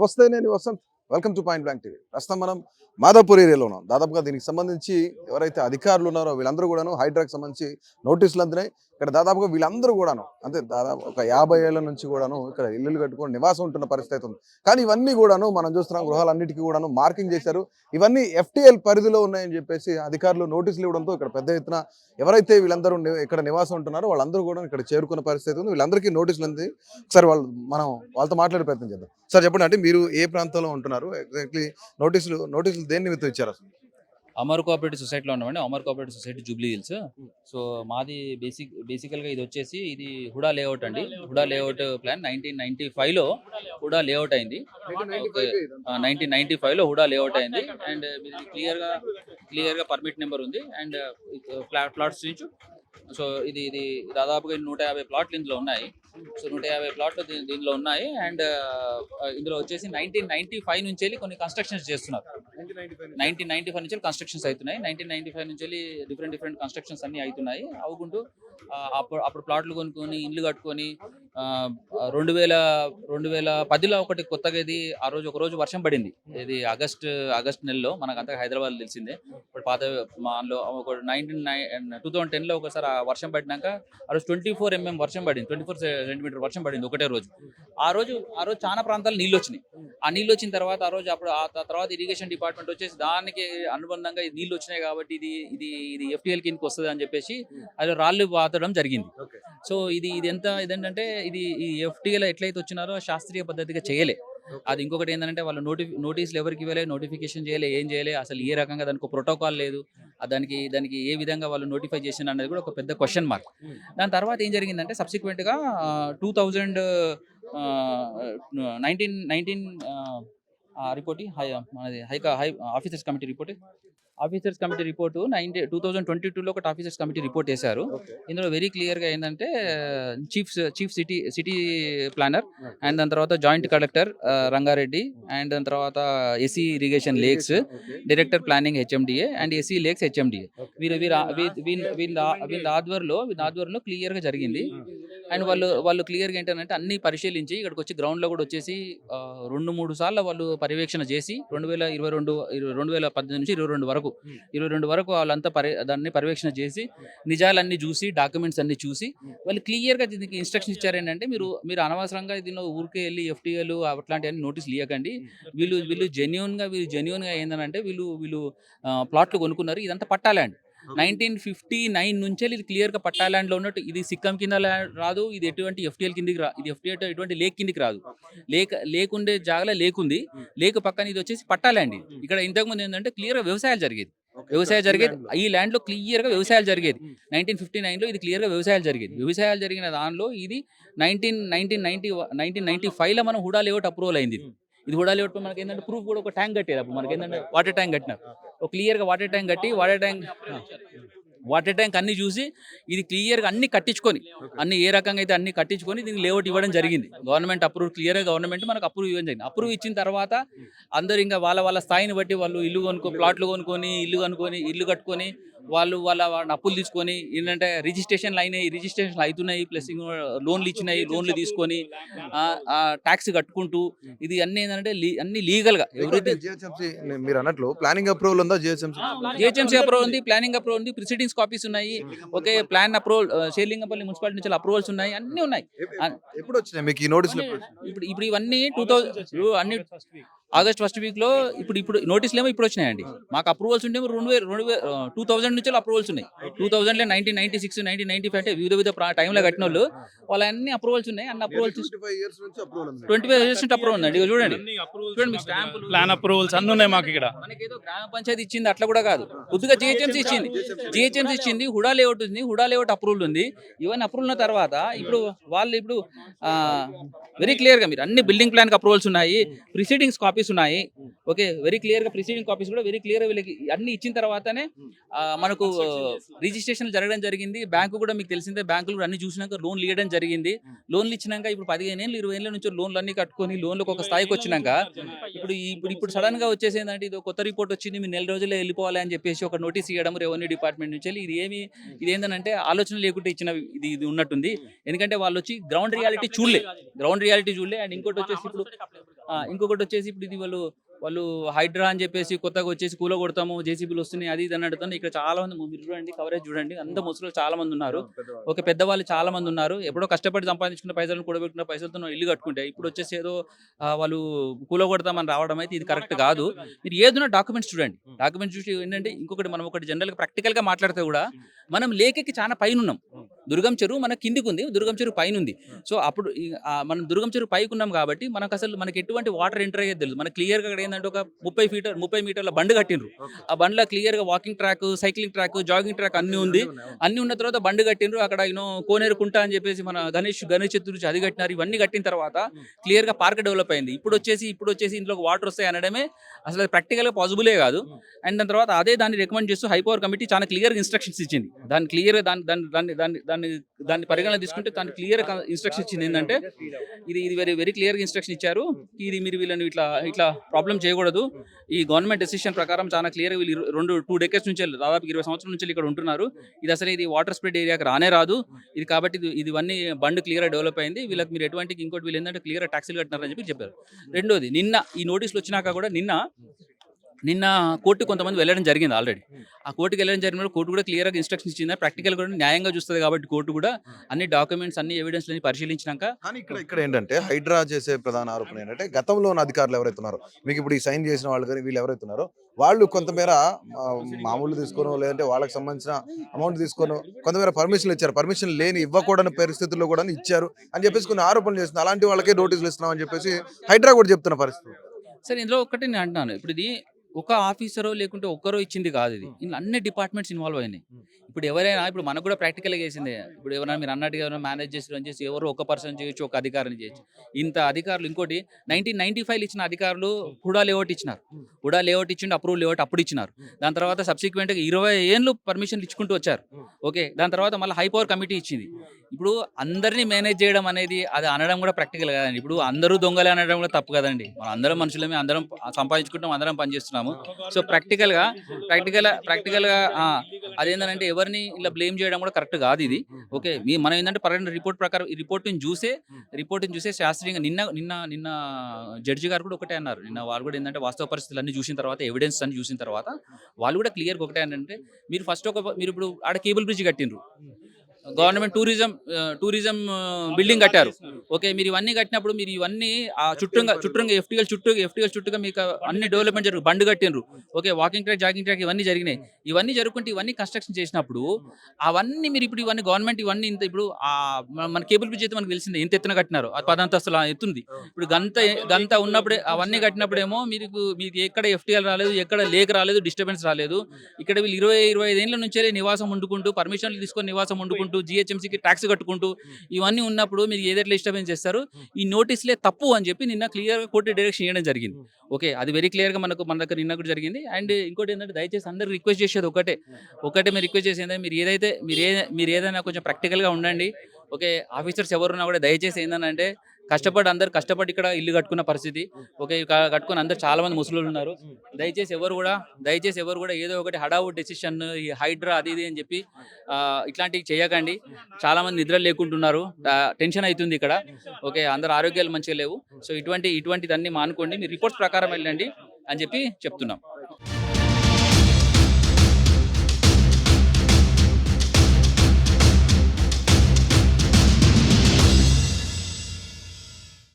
నమస్తే, నేను Vasanth. Welcome to point blank TV. ప్రస్తుతం మనం మాదాపూర్ ఏరియాలో ఉన్నాం. దాదాపుగా దీనికి సంబంధించి ఎవరైతే అధికారులు ఉన్నారో వీళ్ళందరూ కూడాను హైడ్రాకి సంబంధించి నోటీసులు అందినాయి. ఇక్కడ దాదాపుగా వీళ్ళందరూ కూడాను అంటే దాదాపు ఒక 50 ఏళ్ల నుంచి కూడాను ఇక్కడ ఇల్లులు కట్టుకొని నివాసం ఉంటున్న పరిస్థితి ఉంది. కానీ ఇవన్నీ కూడాను మనం చూస్తున్నాం, గృహాలన్నిటికీ కూడాను మార్కింగ్ చేశారు. ఇవన్నీ FTL పరిధిలో ఉన్నాయని చెప్పేసి అధికారులు నోటీసులు ఇవ్వడంతో ఇక్కడ పెద్ద ఎత్తున ఎవరైతే వీళ్ళందరూ ఇక్కడ నివాసం ఉంటున్నారో వాళ్ళందరూ కూడా ఇక్కడ చేరుకున్న పరిస్థితి ఉంది. వీళ్ళందరికీ నోటీసులు అంది. ఒకసారి మనం వాళ్ళతో మాట్లాడే ప్రయత్నం చేద్దాం. సార్ చెప్పండి, అంటే మీరు ఏ ప్రాంతంలో ఉంటున్నారు? ఎగ్జాక్ట్లీ నోటీసులు దేని నిమిత్తం ఇచ్చారు అసలు? అమర్ కోఆపరేటివ్ సొసైటీలో ఉన్నామండి. Amar cooperative society Jubilee Hills. So మాది బేసికల్గా ఇది వచ్చేసి ఇది హుడా లేఅవుట్ అండి. హుడా లేఅవుట్ ప్లాన్ 1995లో హుడా లేఅవుట్ అయింది. ఓకే, 1995లో హుడా లేఅవుట్ అయింది. అండ్ ఇది క్లియర్గా పర్మిట్ నెంబర్ ఉంది. అండ్ ప్లాట్స్ నుంచి సో ఇది ఇది దాదాపుగా 150 ప్లాట్లు ఇందులో ఉన్నాయి. సో 150 ప్లాట్లు దీనిలో ఉన్నాయి. అండ్ ఇందులో వచ్చేసి 1995 నుంచి వెళ్ళి కొన్ని కన్స్ట్రక్షన్స్ చేస్తున్నారు. 1995 నుంచి కన్స్ట్రక్షన్స్ అవుతున్నాయి. 1995 నుంచి వెళ్ళి డిఫరెంట్ కన్స్ట్రక్షన్స్ అన్ని అవుతున్నాయి. అవుకుంటూ అప్పుడు ప్లాట్లు కొనుక్కొని ఇండ్లు కట్టుకొని 2010లో ఒకటి కొత్తగా ఇది ఒక రోజు వర్షం పడింది. ఇది ఆగస్ట్ నెలలో మనకంతా హైదరాబాద్ తెలిసిందే. ఇప్పుడు పాత మాలో ఒక 2010లో ఒకసారి వర్షం పడినాక ఆ రోజు 24 mm వర్షం పడింది. 24 సెంటీమీటర్ వర్షం పడింది ఒకటే రోజు. ఆ రోజు చాలా ప్రాంతాలు నీళ్ళు వచ్చినాయి. ఆ నీళ్ళు వచ్చిన తర్వాత ఆ తర్వాత ఇరిగేషన్ డిపార్ట్మెంట్ వచ్చేసి దానికి అనుబంధంగా నీళ్ళు వచ్చినాయి కాబట్టి ఇది FTL కిందకి వస్తుంది అని చెప్పేసి అది రాళ్ళు పాతడం జరిగింది. సో ఇదేంటంటే ఇది ఈ FTL ఎట్లయితే వచ్చినారో శాస్త్రీయ పద్ధతిగా చేయలే. అది ఇంకొకటి ఏంటంటే వాళ్ళు నోటీసులు ఎవరికి ఇవ్వలే, నోటిఫికేషన్ చేయలే, ఏం చేయలే, అసలు ఏ రకంగా దానికి ప్రోటోకాల్ లేదు. దానికి ఏ విధంగా వాళ్ళు నోటిఫై చేసిన అనేది కూడా ఒక పెద్ద క్వశ్చన్ మార్క్. దాని తర్వాత ఏం జరిగిందంటే సబ్సిక్వెంట్గా 2019 రిపోర్ట్ మనది హై ఆఫీసర్స్ కమిటీ రిపోర్టు 2022లో ఒకటి ఆఫీసర్స్ కమిటీ రిపోర్ట్ వేశారు. ఇందులో వెరీ క్లియర్గా ఏంటంటే చీఫ్ సిటీ ప్లానర్ అండ్ దాని తర్వాత జాయింట్ కలెక్టర్ రంగారెడ్డి అండ్ దాని తర్వాత SC irrigation lakes director planning HMDA and SC lakes HMDA వీళ్ళ ఆధ్వర్యంలో క్లియర్గా జరిగింది. అండ్ వాళ్ళు క్లియర్గా ఏంటంటే అన్ని పరిశీలించి ఇక్కడికి వచ్చి గ్రౌండ్లో కూడా వచ్చేసి 2-3 సార్లు వాళ్ళు పర్యవేక్షణ చేసి 2018 నుంచి 22 వరకు వాళ్ళంతా దాన్ని పర్యవేక్షణ చేసి నిజాలన్నీ చూసి డాక్యుమెంట్స్ అన్ని చూసి వాళ్ళు క్లియర్గా దీనికి ఇన్స్ట్రక్షన్ ఇచ్చారు. ఏంటంటే మీరు అనవసరంగా దీనిలో ఊరికే వెళ్ళి FTL అట్లాంటివన్నీ నోటీసులు ఇవ్వకండి. వీళ్ళు జెన్యూన్గా ఏంటంటే వీళ్ళు ప్లాట్లు కొనుక్కున్నారు. ఇదంతా పట్టా ల్యాండ్. 1959 నుంచే ఇది క్లియర్గా పట్టా ల్యాండ్లో ఉన్నట్టు. ఇది సిక్కం కింద రాదు, ఇది ఎటువంటి FTL కిందికి ఇది ఎటువంటి లేక్ కిందికి రాదు. లేకుండే జాగలో లేకుంది. లేక్ పక్కన ఇది వచ్చేసి పట్టా ల్యాండ్. ఇక్కడ ఇంతకుముందు ఏంటంటే క్లియర్గా వ్యవసాయాలు జరిగేది. ఈ ల్యాండ్లో క్లియర్గా వ్యవసాయాలు జరిగేది. 1959లో ఇది క్లియర్గా వ్యవసాయాలు జరిగిన దానిలో ఇది 1995లో మనం హుడా లేఅవుట్ అప్రూవల్ అయింది. ఇది హుడా లేఅవుట్ మనకి ఏంటంటే ప్రూఫ్ కూడా ఒక ట్యాంక్ కట్టేది. అప్పుడు మనకి ఏంటంటే వాటర్ ట్యాంక్ కట్టినారు. ఒక క్లియర్గా వాటర్ ట్యాంక్ అన్ని చూసి ఇది క్లియర్గా అన్ని కట్టించుకొని అన్ని ఏ రకంగా అయితే అన్ని కట్టించుకొని దీనికి లేఅవుట్ ఇవ్వడం జరిగింది. గవర్నమెంట్ అప్రూవ్ గవర్నమెంట్ మనకు అప్రూవ్ ఇవ్వడం జరిగింది. అప్రూవ్ ఇచ్చిన తర్వాత అందరూ ఇంకా వాళ్ళ స్థాయిని బట్టి వాళ్ళు ప్లాట్లు కొనుక్కొని ఇల్లు కట్టుకొని వాళ్ళ అప్పులు తీసుకొని ఏంటంటే రిజిస్ట్రేషన్లు అవుతున్నాయి. ప్లస్ లోన్లు తీసుకొని ట్యాక్స్ కట్టుకుంటూ ఇది అన్ని ఏంటంటే అన్ని లీగల్గా మీరు అన్నట్లు ప్లానింగ్ అప్రూవల్ ఉందా? GHMC అప్రూవల్ ఉంది, ప్లానింగ్ అప్రూవల్ ఉంది, ప్రిసిడింగ్స్ కాపీస్ ఉన్నాయి. Okay, plan approval Serilingampally municipality నుంచి అప్రూవల్స్ ఉన్నాయి, అన్ని ఉన్నాయి. ఎప్పుడు వచ్చినాయి మీకు ఈ నోటీసులు? ఇప్పుడు ఇవన్నీ 2000 అన్ని ఆగస్ట్ ఫస్ట్ వీక్లో ఇప్పుడు నోటీసులు ఏమో ఇప్పుడు వచ్చినాయండి. మాకు అప్రూవల్స్ ఉంటే 2000 నుంచి అప్రూవల్స్ ఉన్నాయి. 2000లో 1996, 1995 అంటే వివిధ టైంలో కట్టిన వాళ్ళు వాళ్ళన్ని అప్రూవల్స్ ఉన్నాయి. అన్ని అప్రూవల్స్ 25 ఇయర్స్ నుంచి అప్రూవల్ ఉందండి. చూడండి ప్లాన్ అప్రూవల్స్ అన్ని ఉన్నాయి మాకు ఇక్కడ. మనకేదో గ్రామ పంచాయతీ ఇచ్చింది అట్లా కూడా కాదు. కొద్దిగా GHMC ఇచ్చింది. హుడా లేఅవుట్ ఉంది, హుడా లేఅవుట్ అప్రూవల్ ఉంది. ఇవన్నీ అప్రూవల్ ఉన్న తర్వాత ఇప్పుడు వెరీ క్లియర్గా మీరు అన్ని బిల్డింగ్ ప్లాన్ అప్రూవల్స్ ఉన్నాయి, ప్రిసీడింగ్స్ కాపీస్ ఉన్నాయి. ఓకే, వెరీ క్లియర్గా ప్రిసీడింగ్ కాపీస్ కూడా వెరీ క్లియర్గా వీళ్ళకి అన్ని ఇచ్చిన తర్వాతనే మనకు రిజిస్ట్రేషన్ జరగడం జరిగింది. బ్యాంకు కూడా మీకు తెలిసిందే, బ్యాంకులు అన్ని చూసినాక లోన్లు ఇవ్వడం జరిగింది. లోన్లు ఇచ్చినాక ఇప్పుడు 15 ఏళ్ళు 20 ఏళ్ళ నుంచి లోన్లు అన్ని కట్టుకొని లోన్లకు ఒక స్థాయికి వచ్చినాక ఇప్పుడు సడన్ గా వచ్చేసి ఏంటంటే ఇది కొత్త రిపోర్ట్ వచ్చింది, మీరు 4 రోజుల్లో వెళ్ళిపోవాలి అని చెప్పేసి ఒక నోటీస్ ఇవ్వడం రెవెన్యూ డిపార్ట్మెంట్ నుంచి. ఇది ఏంటంటే ఆలోచన లేకుండా ఇచ్చిన ఇది ఉన్నట్టుంది. ఎందుకంటే వాళ్ళు వచ్చి గ్రౌండ్ రియాలిటీ చూడలే. అండ్ ఇంకోటి వచ్చేసి ఇప్పుడు ఇంకొకటి వచ్చేసి ఇప్పుడు ఇది వాళ్ళు వాళ్ళు హైడ్రా అని చెప్పేసి కొత్తగా వచ్చేసి కూల కొడతాము, జేసీబీలు వస్తున్నాయి, అది ఇది అని అడుగుతాను. ఇక్కడ చాలా మంది మీరు చూడండి, కవరేజ్ చూడండి, అంత ముసలు చాలా మంది ఉన్నారు. ఒక పెద్దవాళ్ళు చాలా మంది ఉన్నారు. ఎప్పుడో కష్టపడి సంపాదించుకున్న పైసలను కూడబెట్టుకున్న పైసలతో ఇల్లు కట్టుకుంటే ఇప్పుడు వచ్చేసి ఏదో వాళ్ళు కూల కొడతామని రావడం అయితే ఇది కరెక్ట్ కాదు. మీరు ఏదైనా డాక్యుమెంట్స్ చూడండి, డాక్యుమెంట్స్ చూసి ఏంటంటే ఇంకొకటి మనం ఒకటి జనరల్గా ప్రాక్టికల్గా మాట్లాడితే కూడా మనం లేకెక్కి చాలా పైన ఉన్నాం. దుర్గం చెరువు మన కిందికి ఉంది, దుర్గం చెరువు పైన ఉంది. సో అప్పుడు మనం దుర్గం చెరువు పైకి ఉన్నాం కాబట్టి మనకు అసలు మనకి ఎటువంటి వాటర్ ఎంటర్ అయ్యేది తెలియదు. మనకు క్లియర్గా అక్కడ ఏంటంటే ఒక 30 మీటర్ల బండ్ కట్టిండ్రు. ఆ బండ్లో క్లియర్గా walking track, cycling track, jogging track అన్ని ఉంది. అన్ని ఉన్న తర్వాత బండ్ కట్టిండ్రు. అక్కడ కోనేరు కుంట అని చెప్పేసి మన గణేష్ చతుర్థి అది కట్టినారు. ఇవన్నీ కట్టిన తర్వాత క్లియర్గా పార్క్ డెవలప్ అయింది. ఇప్పుడు వచ్చేసి ఇంట్లో వాటర్ వస్తాయి అనడమే అసలు ప్రాక్టికల్గా పాసిబులే కాదు. అండ్ దాని తర్వాత అదే దాన్ని రికమెండ్ చేస్తూ హై పవర్ కమిటీ చాలా క్లియర్గా ఇన్స్ట్రక్షన్స్ ఇచ్చింది. దాన్ని క్లియర్గా దాన్ని పరిగణన తీసుకుంటే దాన్ని క్లియర్ ఇన్స్ట్రక్షన్ ఇచ్చింది ఏంటంటే ఇది వెరీ వెరీ క్లియర్గా ఇన్స్ట్రక్షన్ ఇచ్చారు. ఇది మీరు వీళ్ళని ఇట్లా ప్రాబ్లం చేయకూడదు. ఈ గవర్నమెంట్ డెసిషన్ ప్రకారం చాలా క్లియర్గా వీళ్ళు 2 డెకేడ్స్ నుంచి దాదాపు 20 సంవత్సరాల నుంచి ఇక్కడ ఉంటున్నారు. ఇది వాటర్ స్ప్రెడ్ ఏరియాకి రానే రాదు. ఇది కాబట్టి ఇవన్నీ బండ్ క్లియర్గా డెవలప్ అయింది. వీళ్ళకి మీరు ఎటువంటి ఇంకోటి వీళ్ళు ఏంటంటే క్లియర్గా ట్యాక్సీలు కట్టినారని చెప్పి చెప్పారు. రెండోది నిన్న ఈ నోటీసులు వచ్చినాక కూడా నిన్న కోర్టు కొంతమంది వెళ్ళడం జరిగింది ఆల్రెడీ. ఆ కోర్టుకి వెళ్ళడం జరిగినప్పుడు కోర్టు కూడా క్లియర్గా ఇన్స్ట్రక్షన్ ఇచ్చింది. ప్రాక్టికల్ కూడా న్యాయంగా చూస్తుంది కాబట్టి కోర్టు కూడా అన్ని డాక్యుమెంట్స్ అన్ని ఎవిడెన్స్లని పరిశీలించినాక. కానీ ఇక్కడ ఏంటంటే హైడ్రా చేసే ప్రధాన ఆరోపణ ఏంటంటే గతంలో ఉన్న అధికారులు ఎవరైతే ఉన్నారో, మీకు ఇప్పుడు ఈ సైన్ చేసిన వాళ్ళు కానీ వీళ్ళు ఎవరైతే ఉన్నారో వాళ్ళు కొంతమేర మామూలు తీసుకోను, లేదంటే వాళ్ళకి సంబంధించిన అమౌంట్ తీసుకోను, కొంతమేర పర్మిషన్లు ఇచ్చారు. పర్మిషన్ లేని ఇవ్వకూడని పరిస్థితుల్లో కూడా ఇచ్చారు అని చెప్పేసి కొన్ని ఆరోపణలు చేస్తుంది. అలాంటి వాళ్ళకే నోటీసులు ఇస్తున్నాం అని చెప్పేసి హైడ్రా కూడా చెప్తున్న పరిస్థితి. సరే, ఇందులో ఒకటి నేను అంటున్నాను, ఇప్పుడు ఇది ఒక ఆఫీసరో లేకుంటే ఒక్కరో ఇచ్చింది కాదు. ఇది ఇందులో అన్ని డిపార్ట్మెంట్స్ ఇన్వాల్వ్ అయినాయి. ఇప్పుడు ఎవరైనా ఇప్పుడు మనకు కూడా ప్రాక్టికల్గా చేసిందే. ఇప్పుడు ఎవరైనా మీరు అన్నట్టుగా ఎవరైనా మేనేజ్ చేసి రన్ చేసి ఎవరు ఒక పర్సన్ చేయొచ్చు, ఒక అధికారిని చేయొచ్చు. ఇంత అధికారులు ఇంకోటి 1995 ఇచ్చిన అధికారులు హుడా లేఅవుట్ ఇచ్చినారు. హుడా లేఅవుట్ ఇచ్చిండు, అప్రూవ్ లేఅవుట్ అప్పుడు ఇచ్చినారు. దాని తర్వాత సబ్సిక్వెంట్గా 20 ఏళ్ళు పర్మిషన్లు ఇచ్చుకుంటూ వచ్చారు. ఓకే, దాని తర్వాత మళ్ళీ హై పవర్ కమిటీ ఇచ్చింది. ఇప్పుడు అందరినీ మేనేజ్ చేయడం అనేది అది అనడం కూడా ప్రాక్టికల్ కదండి. ఇప్పుడు అందరూ దొంగలే అనడం కూడా తప్పు కదండి. మనం అందరం మనుషులమే, అందరం సంపాదించుకుంటాం, అందరం పనిచేస్తున్నాము. సో ప్రాక్టికల్గా అదేంటంటే ఎవరిని ఇలా బ్లేమ్ చేయడం కూడా కరెక్ట్ కాదు ఇది. ఓకే, మనం ఏంటంటే రిపోర్ట్ ప్రకారం ఈ రిపోర్ట్ని చూసే శాస్త్రీయంగా నిన్న జడ్జి గారు కూడా ఒకటే అన్నారు. నిన్న వాళ్ళు కూడా ఏంటంటే వాస్తవ పరిస్థితులు అన్ని చూసిన తర్వాత, ఎవిడెన్స్ అన్ని చూసిన తర్వాత వాళ్ళు కూడా క్లియర్గా ఒకటే అంటే మీరు ఇప్పుడు ఆడ కేబుల్ బ్రిడ్జ్ కట్టిండ్రు, గవర్నమెంట్ టూరిజం బిల్డింగ్ కట్టారు. ఓకే, మీరు ఇవన్నీ కట్టినప్పుడు మీరు ఇవన్నీ ఆ చుట్టూగా ఎఫ్టీఎల్ చుట్టూగా మీకు అన్ని డెవలప్మెంట్ జరుగుతుంది. బండ్ కట్టినరు. Okay, walking track, jogging track ఇవన్నీ జరిగినాయి. ఇవన్నీ జరుగుకుంటే ఇవన్నీ కన్స్ట్రక్షన్ చేసినప్పుడు అవన్నీ మీరు ఇప్పుడు ఇవన్నీ గవర్నమెంట్ ఇవన్నీ ఇంత ఇప్పుడు మన కేబుల్ బ్రిడ్జ్ అయితే మనకు తెలిసిందే ఎంత ఎత్తున కట్టినారు. అది 10 అంతస్తుల ఎత్తుంది. ఇప్పుడు గంత ఉన్నప్పుడే అవన్నీ కట్టినప్పుడేమో మీకు ఎక్కడ ఎఫ్టీఎల్ రాలేదు, ఎక్కడ లేక్ రాలేదు, డిస్టర్బెన్స్ రాలేదు. ఇక్కడ వీళ్ళు 25 ఏళ్ళ నుంచే నివాసం వండుకుంటూ, పర్మిషన్లు తీసుకొని నివాసం వండుకుంటూ, జిహెచ్ఎంసీకి ట్యాక్స్ కట్టుకుంటూ ఇవన్నీ ఉన్నప్పుడు మీరు ఏదైతే డిస్టర్బెన్స్ చేస్తారు, ఈ నోటీసులే తప్పు అని చెప్పి నిన్న క్లియర్గా కోర్టు డైరెక్షన్ ఇవ్వడం జరిగింది. ఓకే, అది వెరీ క్లియర్గా మన దగ్గర నిన్న కూడా జరిగింది. అండ్ ఇంకోటి ఏంటంటే దయచేసి అందరు రిక్వెస్ట్ చేసేది ఒకటే మీరు రిక్వెస్ట్ చేసేది ఏంటంటే మీరు ఏదైనా కొంచెం ప్రాక్టికల్గా ఉండండి. ఓకే, ఆఫీసర్స్ ఎవరున్నా కూడా దయచేసి ఏంటంటే అందరు కష్టపడి ఇక్కడ ఇల్లు కట్టుకున్న పరిస్థితి. ఓకే, కట్టుకుని అందరు చాలా మంది ముసలోళ్ళు ఉన్నారు. దయచేసి ఎవరు కూడా ఏదో ఒకటి హడావుడ్ డెసిషన్, ఈ హైడ్రా అది ఇది అని చెప్పి ఇట్లాంటివి చేయకండి. చాలా మంది నిద్ర లేకుంటున్నారు, టెన్షన్ అవుతుంది ఇక్కడ. ఓకే, అందరు ఆరోగ్యాలు మంచిగా లేవు. సో ఇటువంటిదన్నీ మానుకోండి, మీరు రిపోర్ట్స్ ప్రకారం వెళ్ళండి అని చెప్పి చెప్తున్నాం.